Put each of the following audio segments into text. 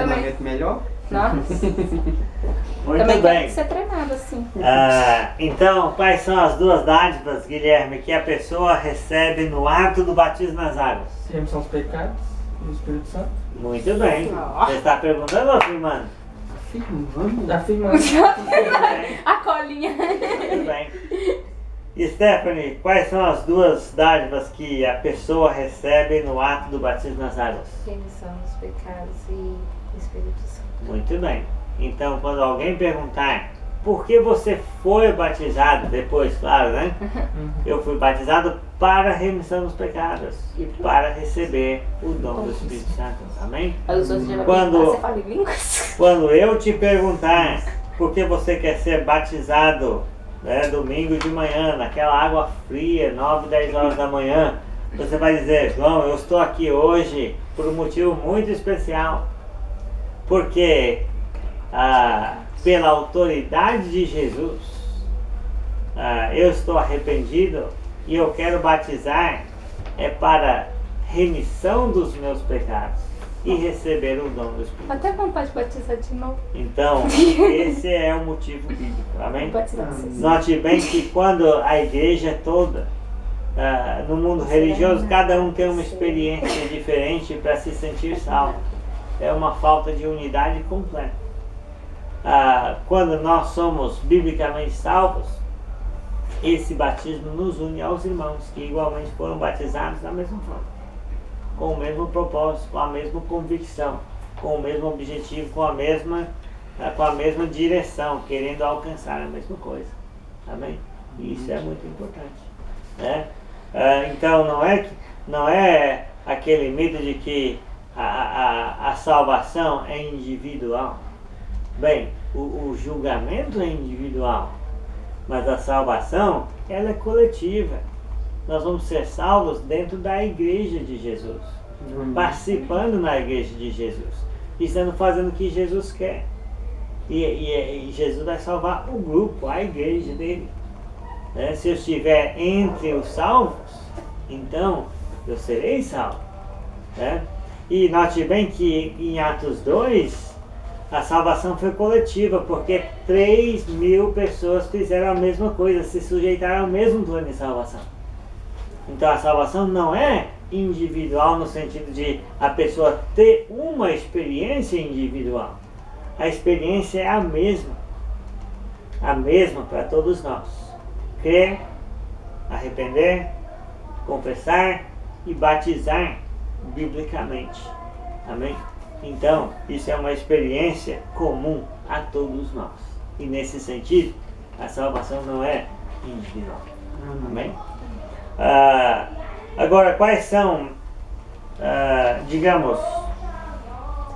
treinamento melhor. Nossa. Muito Também bem. tem que ser treinado assim. Então, quais são as duas dádivas, Guilherme, que a pessoa recebe no ato do batismo nas águas? Remissão dos pecados e o Espírito Santo. Muito bem. Ó. Você está perguntando ou afirmando? Afirmando. Afirmando. Muito bem. A colinha. Muito bem. E Stephanie, quais são as duas dádivas que a pessoa recebe no ato do batismo nas águas? Remissão dos pecados e o Espírito Santo. Muito bem. Então, quando alguém perguntar por que você foi batizado, depois, claro, né? Eu fui batizado para a remissão dos pecados e para receber o dom do Espírito Santo. Amém? Aí os outros já vão Quando- perguntar, você fala em línguas? Quando eu te perguntar por que você quer ser batizado, né, domingo de manhã, naquela água fria, 9, 10 horas da manhã, você vai dizer, João, eu estou aqui hoje por um motivo muito especial. Porque pela autoridade de Jesus, eu estou arrependido e eu quero batizar para remissão dos meus pecados e receber o dom do Espírito. Até vontade de batizar de novo. Então, esse é o motivo bíblico, amém? Batizar vocês. Note bem que quando a igreja toda, no mundo religioso, cada um tem uma experiência diferente para se sentir salvo. É uma falta de unidade completa. Quando nós somos biblicamente salvos, esse batismo nos une aos irmãos que igualmente foram batizados da mesma forma, com o mesmo propósito, com a mesma convicção, com o mesmo objetivo, com a mesma direção, querendo alcançar a mesma coisa. Amém? E isso é muito importante, né? Então não é aquele mito de que a salvação é individual. Bem, o julgamento é individual, mas a salvação ela é coletiva. Nós vamos ser salvos dentro da igreja de Jesus, participando na igreja de Jesus, e estando fazendo o que Jesus quer. E Jesus vai salvar o grupo, a igreja dele. Né? Se eu estiver entre os salvos, então eu serei salvo. Né? E note bem que em Atos 2, a salvação foi coletiva, porque 3.000 pessoas fizeram a mesma coisa, se sujeitaram ao mesmo plano de salvação. Então a salvação não é individual no sentido de a pessoa ter uma experiência individual. A experiência é a mesma para todos nós. Crer, arrepender, confessar e batizar biblicamente. Amém? Então, isso é uma experiência comum a todos nós. E nesse sentido, a salvação não é individual. Amém? Agora, quais são, digamos,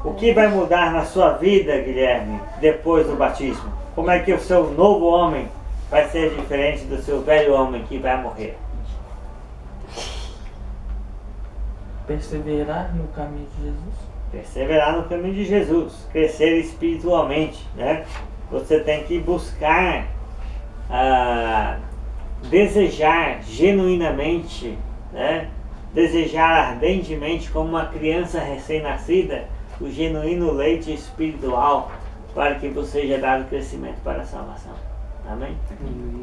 o que vai mudar na sua vida, Guilherme, depois do batismo? Como é que o seu novo homem vai ser diferente do seu velho homem que vai morrer? Perseverar no caminho de Jesus. Perseverar no caminho de Jesus, crescer espiritualmente, né? Você tem que buscar, desejar genuinamente, né? Desejar ardentemente, como uma criança recém-nascida, o genuíno leite espiritual, para que você seja dado crescimento para a salvação. Amém?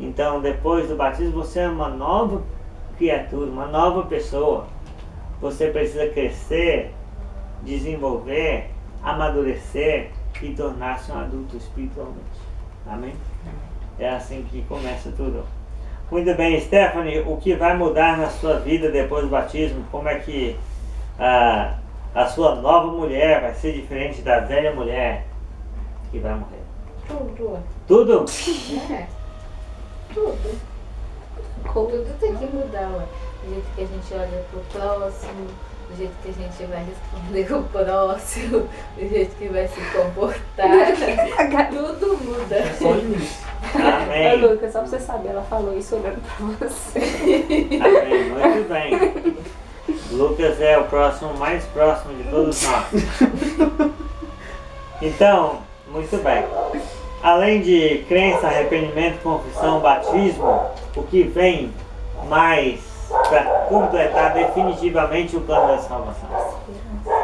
Então, depois do batismo, você é uma nova criatura, uma nova pessoa. Você precisa crescer, desenvolver, amadurecer e tornar-se um adulto espiritualmente. Amém? É assim que começa tudo. Muito bem, Stephanie, o que vai mudar na sua vida depois do batismo? Como é que a sua nova mulher vai ser diferente da velha mulher que vai morrer? Tudo. Tudo? É. Tudo. Tudo tem que mudar, ué. Do jeito que a gente olha pro próximo, do jeito que a gente vai responder o próximo, do jeito que vai se comportar. Tudo muda. É só o início. Amém. Lucas, só pra você saber, ela falou isso olhando pra você. Amém. Muito bem. Lucas é o mais próximo de todos nós. Então, muito bem. Além de crença, arrependimento, confissão, batismo, o que vem mais para completar definitivamente o plano da salvação?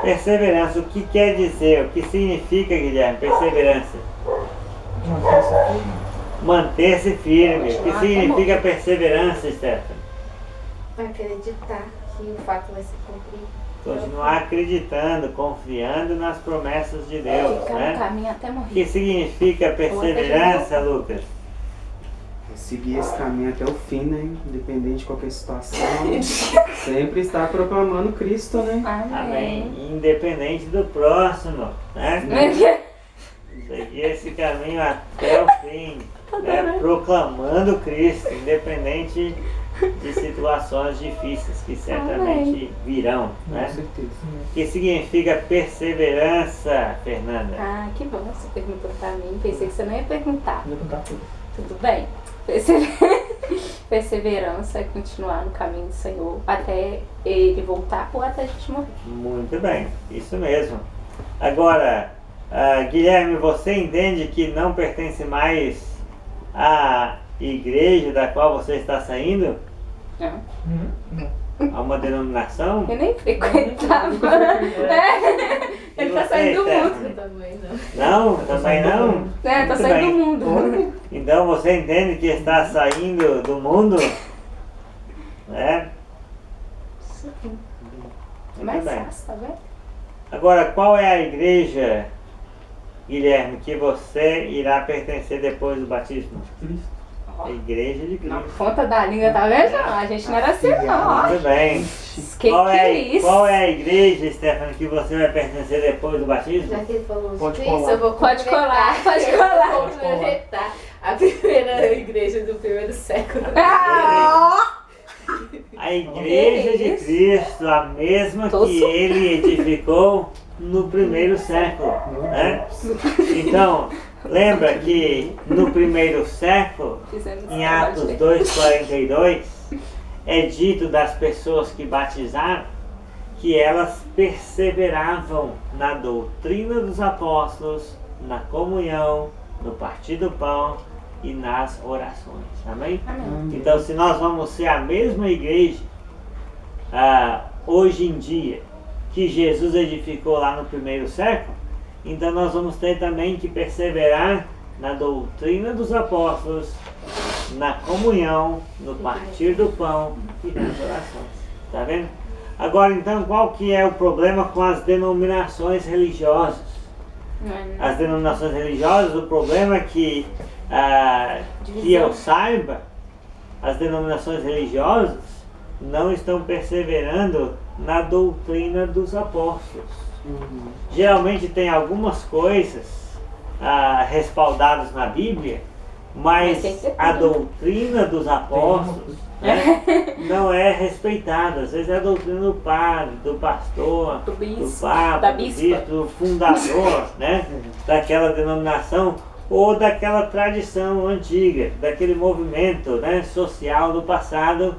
Perseverança, o que quer dizer? O que significa, Guilherme, perseverança? Manter-se firme. O que significa perseverança, Stephanie? Acreditar que o fato vai se cumprir. Continuar acreditando, confiando nas promessas de Deus, Ficar no né? caminho até O morrer. que significa perseverança, Lucas? Seguir esse caminho até o fim, né? Independente de qualquer situação. Sempre estar proclamando Cristo, né? Amém. Independente do próximo, né? Seguir esse caminho até o fim, né? Proclamando Cristo, independente de situações difíceis que certamente virão, Com né? certeza. O que significa perseverança, Fernanda? Ah, que bom, você perguntou pra mim. Pensei que você não ia perguntar. Vou contar tudo. Tudo bem. Perseverança é continuar no caminho do Senhor até ele voltar ou até a gente morrer. Muito bem, isso mesmo. Agora, Guilherme, você entende que não pertence mais à igreja da qual você está saindo? Não. A uma denominação? Eu nem frequentava. E Ele tá você, saindo do mundo. Stephanie? Também não. Não? Também não? Tá Muito saindo bem. do mundo. Então você entende que está saindo do mundo? Né? É Muito mais bem. fácil, tá vendo? Agora, qual é a igreja, Guilherme, que você irá pertencer depois do batismo? Cristo. A igreja de Na Cristo. ponta da língua, tá vendo? Não, a gente não era assim, não. Ó. Muito bem. Que é isso? Qual é a igreja, Stephanie, que você vai pertencer depois do batismo? Já que ele falou Pode isso, colar. eu vou Pode colar, completar. pode Eu colar. vou completar a primeira igreja do primeiro século. A igreja de Cristo, a mesma que ele edificou no primeiro século, né? Então, lembra que no primeiro século, Fizemos em trabalho Atos de- 2,42, é dito das pessoas que batizaram que elas perseveravam na doutrina dos apóstolos, na comunhão, no partir do pão e nas orações. Amém? Amém. Então, se nós vamos ser a mesma igreja hoje em dia que Jesus edificou lá no primeiro século, então nós vamos ter também que perseverar na doutrina dos apóstolos, na comunhão, no partir do pão e nas orações. Tá vendo? Agora, então, qual que é o problema com as denominações religiosas? As denominações religiosas, o problema é que eu saiba, as denominações religiosas não estão perseverando na doutrina dos apóstolos. Geralmente tem algumas coisas respaldadas na Bíblia, mas Mas tem que ter a tudo, né? doutrina dos apóstolos, né, não é respeitada. Às vezes é a doutrina do padre, do pastor, Do bispo, do papa, da do bispa. bispo, do fundador, né, daquela denominação ou daquela tradição antiga, daquele movimento, né, social do passado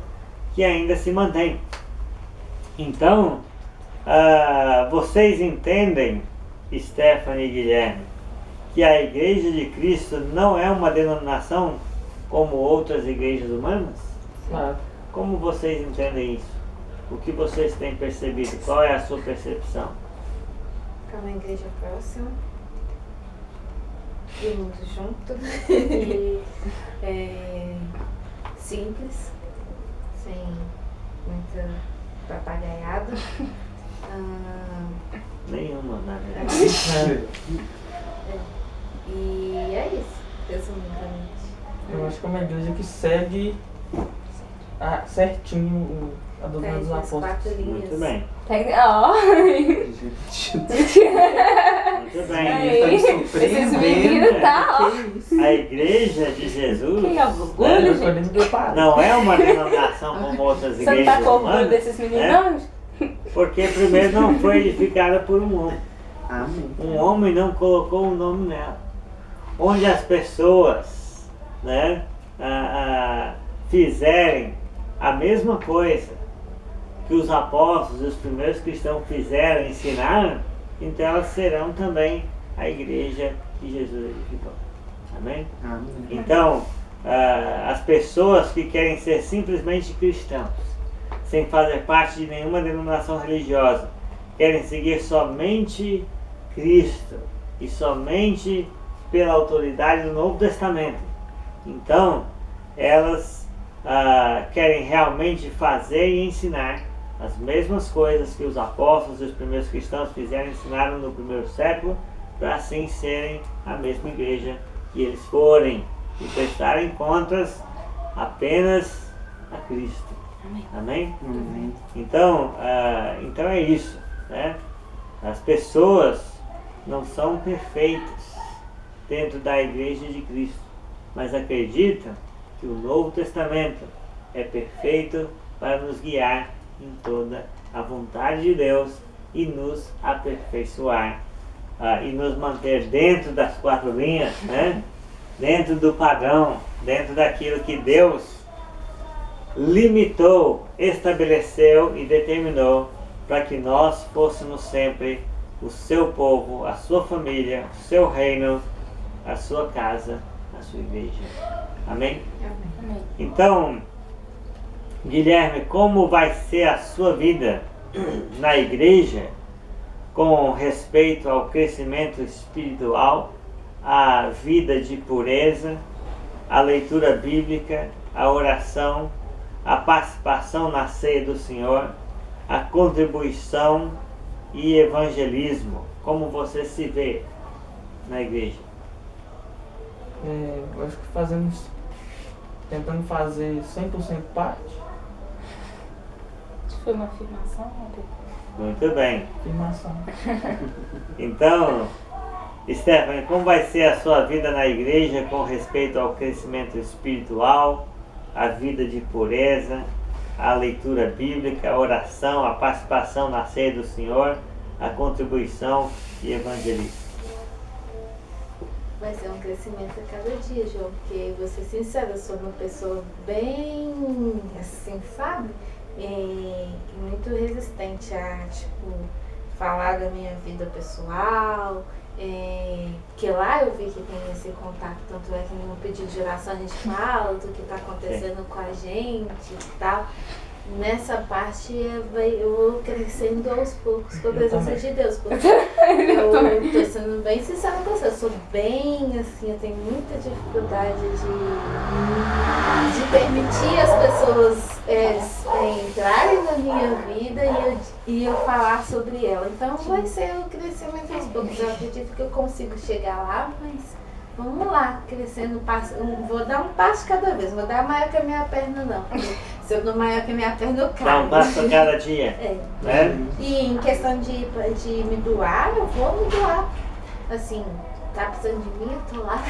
que ainda se mantém. Então, vocês entendem, Stephanie e Guilherme, que a Igreja de Cristo não é uma denominação como outras igrejas humanas? Claro. Como vocês entendem isso? O que vocês têm percebido? Qual é a sua percepção? É uma igreja próxima. E muito junto. Simples. Sem muita papagaiada. Nenhuma, na verdade. E é isso, resumidamente. Eu acho que é uma igreja que segue certinho a doutrina dos Segue as apóstolos. 4 linhas. Muito bem. Ó. Muito bem. Aí, esses meninos tá, ó. A Igreja de Jesus Que orgulho, gente. não é uma denominação como outras Você não igrejas tá com orgulho humanas, desses meninos, né? não? Porque primeiro não foi edificada por um homem. Amém. Um homem não colocou um nome nela. Onde as pessoas, né, fizerem a mesma coisa que os apóstolos e os primeiros cristãos fizeram, ensinaram, então elas serão também a igreja que Jesus edificou. Amém? Amém. Então, as pessoas que querem ser simplesmente cristãos, sem fazer parte de nenhuma denominação religiosa, querem seguir somente Cristo e somente pela autoridade do Novo Testamento. Então, elas querem realmente fazer e ensinar as mesmas coisas que os apóstolos e os primeiros cristãos fizeram e ensinaram no primeiro século, para assim serem a mesma igreja que eles forem e prestarem contas apenas a Cristo. Amém? Então é isso, né? As pessoas não são perfeitas dentro da igreja de Cristo, mas acreditam que o Novo Testamento é perfeito para nos guiar em toda a vontade de Deus e nos aperfeiçoar e nos manter dentro das quatro linhas, né? Dentro do padrão, dentro daquilo que Deus limitou, estabeleceu e determinou para que nós fôssemos sempre o seu povo, a sua família, o seu reino, a sua casa, a sua igreja. Amém? Amém. Então, Guilherme, como vai ser a sua vida na igreja com respeito ao crescimento espiritual, a vida de pureza, a leitura bíblica, a oração, a participação na ceia do Senhor, a contribuição e evangelismo? Como você se vê na igreja? Eu acho que tentando fazer 100% parte. Isso foi uma afirmação? Muito bem. Afirmação. Então, Stephanie, como vai ser a sua vida na igreja com respeito ao crescimento espiritual, a vida de pureza, a leitura bíblica, a oração, a participação na ceia do Senhor, a contribuição e evangelismo? Vai ser um crescimento a cada dia, João, porque, vou ser sincera, eu sou uma pessoa bem, assim, sabe? E muito resistente a, tipo, falar da minha vida pessoal, que lá eu vi que tem esse contato, tanto é que no pedido de oração a gente fala do que está acontecendo com a gente e tal. Nessa parte eu vou crescendo aos poucos com a presença de Deus, porque eu tô sendo bem sincera com você, eu sou bem assim, eu tenho muita dificuldade de permitir as pessoas entrarem na minha vida e eu falar sobre ela. Então vai ser o crescimento aos poucos. Eu acredito que eu consigo chegar lá, mas vamos lá, crescendo, vou dar um passo cada vez, não vou dar maior que a minha perna não, porque se eu dou maior que a minha perna eu caio. Dá um passo a cada dia. Né? E em questão de me doar, eu vou me doar. Assim, tá precisando de mim, eu tô lá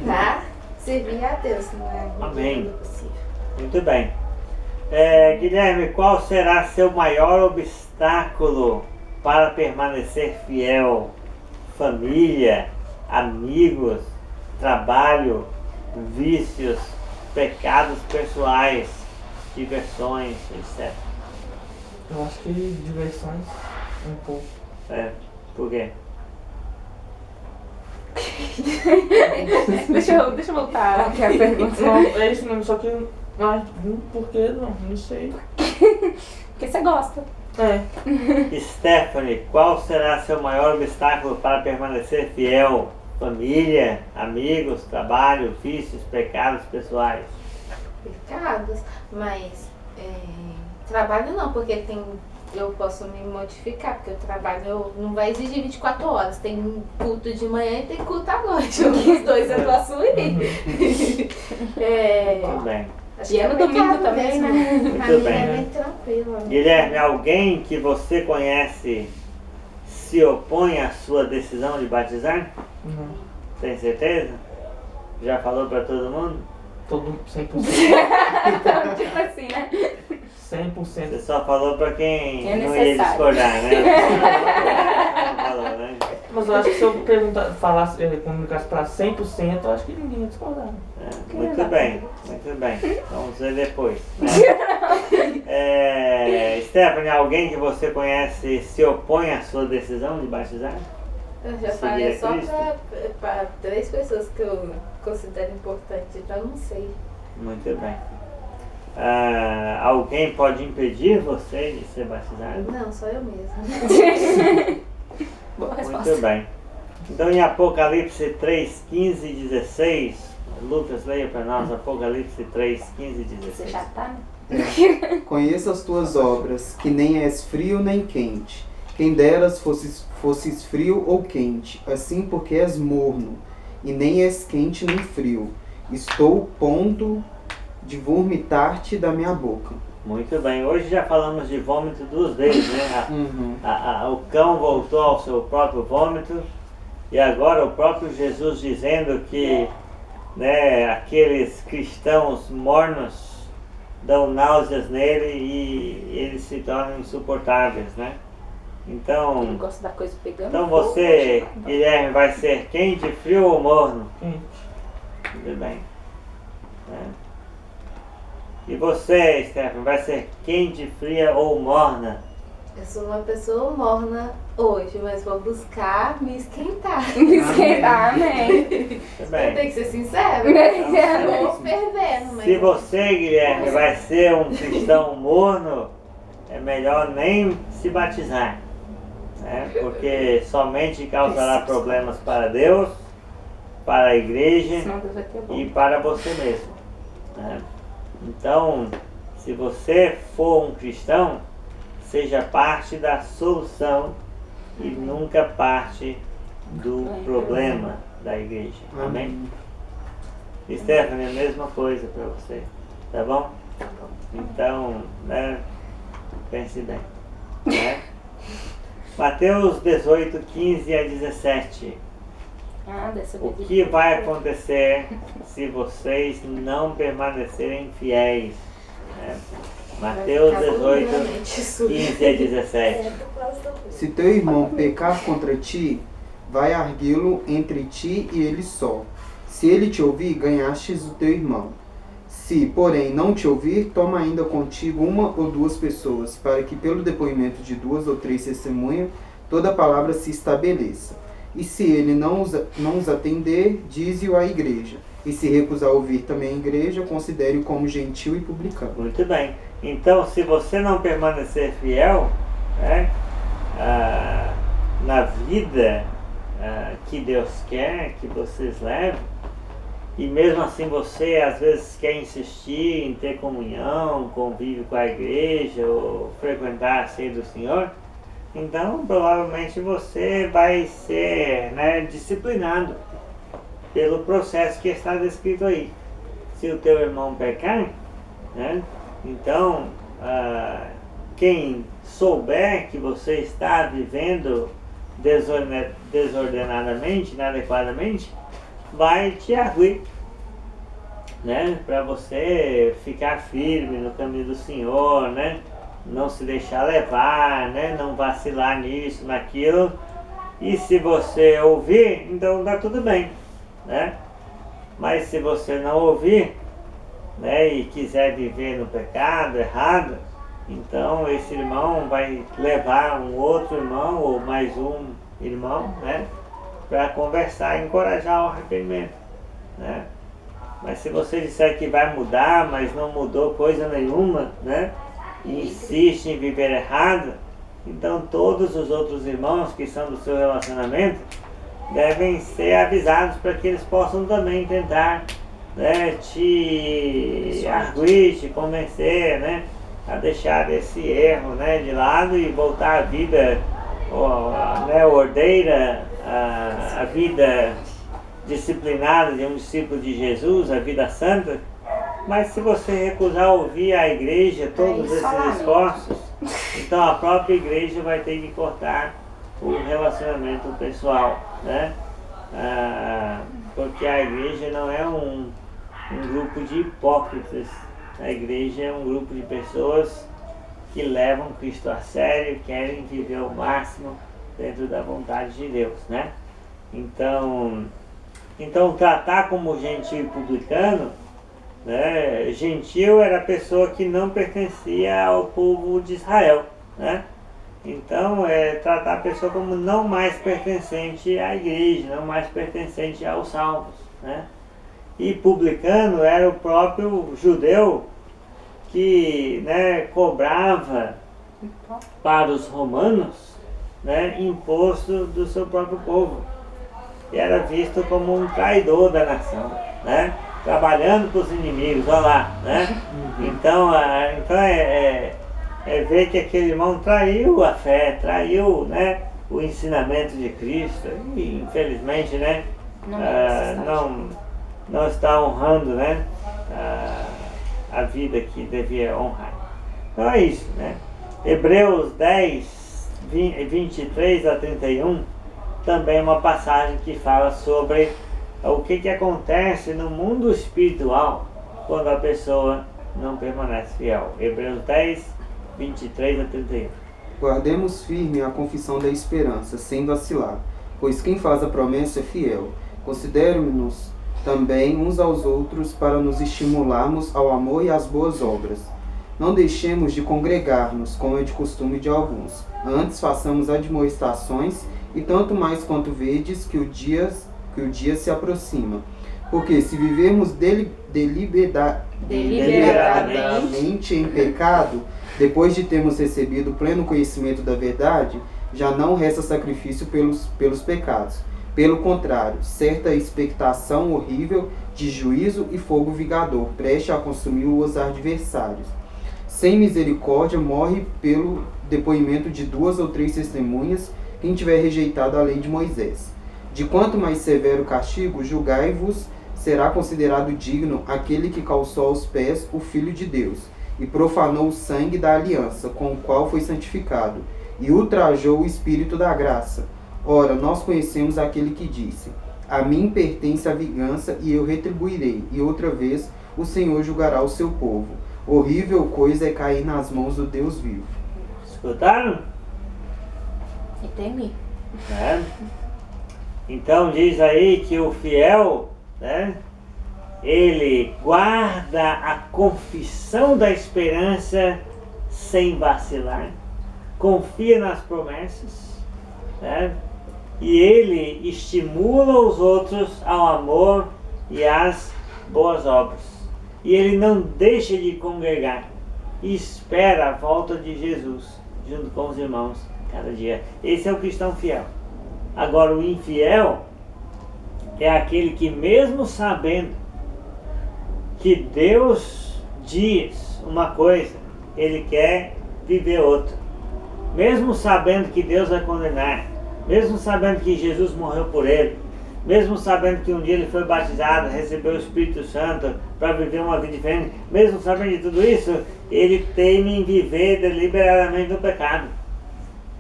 pra servir a Deus, não é? Amém. Possível. Muito bem. Guilherme, qual será seu maior obstáculo para permanecer fiel? Família, amigos, trabalho, vícios, pecados pessoais, diversões, etc. Eu acho que diversões um pouco. Por quê? Deixa eu voltar aqui a pergunta. Não, é isso mesmo, só que por que não sei. Porque você gosta. Stephanie, qual será seu maior obstáculo para permanecer fiel? Família, amigos, trabalho, vícios, pecados pessoais. Pecados, mas trabalho não, porque eu posso me modificar, porque o trabalho não vai exigir 24 horas. Tem culto de manhã e tem culto à noite. Os dois eu posso ir. Tudo bem. Acho E é no domingo também, mesmo. né? Muito A minha bem. é bem tranquila. Guilherme, alguém que você conhece se opõe à sua decisão de batizar? Não. Tem certeza? Já falou para todo mundo? Todo 100%. Então, tipo assim, né? 100%. Você só falou para quem É não ia necessário. discordar, né? Não falou, né? Mas eu acho que se eu comunicasse para 100%, eu acho que ninguém ia discordar. Muito bem, muito bem. Vamos ver depois. Né? Stephanie, alguém que você conhece se opõe à sua decisão de batizar? Eu já Seguir falei a só Cristo? para 3 pessoas que eu considero importantes, então eu não sei. Muito bem. alguém pode impedir você de ser batizado? Não, só eu mesma. Boa resposta. Muito bem. Então em Apocalipse 3, 15 e 16, Lucas, leia para nós Apocalipse 3, 15 e Você 16. já tá, né? Conheço as tuas obras, que nem és frio nem quente. Quem deras fosses frio ou quente, assim porque és morno, e nem és quente nem frio. Estou ponto de vomitar-te da minha boca. Muito bem, hoje já falamos de vômito duas vezes, né? Uhum. O cão voltou ao seu próprio vômito e agora o próprio Jesus dizendo que, né, aqueles cristãos mornos dão náuseas nele e eles se tornam insuportáveis, né? Ele Então gosta da coisa pegando. você, Guilherme, vai ser quente, frio ou morno? Quente. Tudo bem. Né? E você, Stephanie, vai ser quente, fria ou morna? Eu sou uma pessoa morna hoje, mas vou buscar me esquentar. Esquentar, amém. Tudo Eu bem. tenho que ser sincera. Então, Vou fervendo, mas... Se você, Guilherme, vai ser um cristão morno, é melhor nem se batizar, né? Porque somente causará problemas para Deus, para a igreja senão Deus vai ter bom. e para você mesmo, né? Então, se você for um cristão, seja parte da solução e nunca parte do problema da igreja. Amém? Stephanie, a mesma coisa para você, tá bom? Tá bom. Então, né, pense bem, né? Mateus 18, 15 a 17. Dessa O vez. que vai acontecer se vocês não permanecerem fiéis? Né? Mateus 18, 15 a 17. Se teu irmão pecar contra ti, vai arguí-lo entre ti e ele só. Se ele te ouvir, ganhastes o teu irmão. Se, porém, não te ouvir, toma ainda contigo uma ou duas pessoas, para que pelo depoimento de 2 ou 3 testemunhas, toda palavra se estabeleça. E se ele não os atender, dize-o à igreja. E se recusar ouvir também a igreja, considere-o como gentil e publicano. Muito bem. Então, se você não permanecer fiel, né, na vida que Deus quer que vocês levem, e mesmo assim você às vezes quer insistir em ter comunhão, convívio com a igreja, ou frequentar a ceia do Senhor, então provavelmente você vai ser, né, disciplinado pelo processo que está descrito aí. Se o teu irmão pecar, né, então quem souber que você está vivendo desordenadamente, inadequadamente, vai te arguir, né, para você ficar firme no caminho do Senhor, né, não se deixar levar, né, não vacilar nisso, naquilo. E se você ouvir, então dá tudo bem, né? Mas se você não ouvir, né, e quiser viver no pecado errado, então esse irmão vai levar um outro irmão ou mais um irmão, né, para conversar e encorajar o arrependimento, né? Mas se você disser que vai mudar, mas não mudou coisa nenhuma, né, e insiste em viver errado, então todos os outros irmãos que são do seu relacionamento devem ser avisados para que eles possam também tentar, né, te arguir, te convencer, né, a deixar esse erro, né, de lado e voltar à vida, né, ordeira, a vida disciplinada de um discípulo de Jesus, a vida santa. Mas se você recusar ouvir a igreja, todos esses esforços, então a própria igreja vai ter que cortar o relacionamento pessoal, né? Porque a igreja não é um grupo de hipócritas. A igreja é um grupo de pessoas que levam Cristo a sério, querem viver o máximo dentro da vontade de Deus, né? Então tratar como gentil e publicano, né? Gentil era a pessoa que não pertencia ao povo de Israel, né? Então tratar a pessoa como não mais pertencente à igreja, não mais pertencente aos salvos, né? E publicano era o próprio judeu que, né, cobrava para os romanos, né, imposto do seu próprio povo. E era visto como um traidor da nação, né, trabalhando para os inimigos, olha lá, né? Então é ver que aquele irmão traiu a fé, traiu, né, o ensinamento de Cristo e infelizmente, né, não está honrando, né, a vida que devia honrar. Então é isso, né? Hebreus 10, 23 a 31 também é uma passagem que fala sobre o que acontece no mundo espiritual quando a pessoa não permanece fiel. Hebreus 10, 23 a 31. Guardemos firme a confissão da esperança, sem vacilar, pois quem faz a promessa é fiel. Consideremos-nos também uns aos outros para nos estimularmos ao amor e às boas obras. Não deixemos de congregar-nos, como é de costume de alguns. Antes façamos admoestações, e tanto mais quanto vedes que o dia se aproxima. Porque se vivermos deliberadamente em pecado, depois de termos recebido pleno conhecimento da verdade, já não resta sacrifício pelos pecados. Pelo contrário, certa expectação horrível de juízo e fogo vingador, preste a consumir os adversários. Sem misericórdia morre pelo depoimento de 2 ou 3 testemunhas quem tiver rejeitado a lei de Moisés. De quanto mais severo castigo, julgai-vos, será considerado digno aquele que calçou aos pés o Filho de Deus, e profanou o sangue da aliança, com o qual foi santificado, e ultrajou o Espírito da graça. Ora, nós conhecemos aquele que disse: a mim pertence a vingança, e eu retribuirei, e outra vez o Senhor julgará o seu povo. Horrível coisa é cair nas mãos do Deus vivo. Escutaram? E temi. Né? Então diz aí que o fiel, né, ele guarda a confissão da esperança sem vacilar, confia nas promessas, né, e ele estimula os outros ao amor e às boas obras. E ele não deixa de congregar e espera a volta de Jesus junto com os irmãos cada dia. Esse é o cristão fiel. Agora, o infiel é aquele que, mesmo sabendo que Deus diz uma coisa, ele quer viver outra. Mesmo sabendo que Deus vai condenar, mesmo sabendo que Jesus morreu por ele, mesmo sabendo que um dia ele foi batizado, recebeu o Espírito Santo para viver uma vida diferente, mesmo sabendo de tudo isso, ele teme em viver deliberadamente no pecado,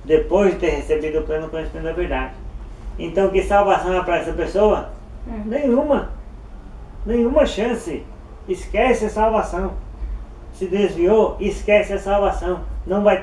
depois de ter recebido o pleno conhecimento da verdade. Então, que salvação é para essa pessoa? Nenhuma. Nenhuma chance. Esquece a salvação. Se desviou, esquece a salvação. Não vai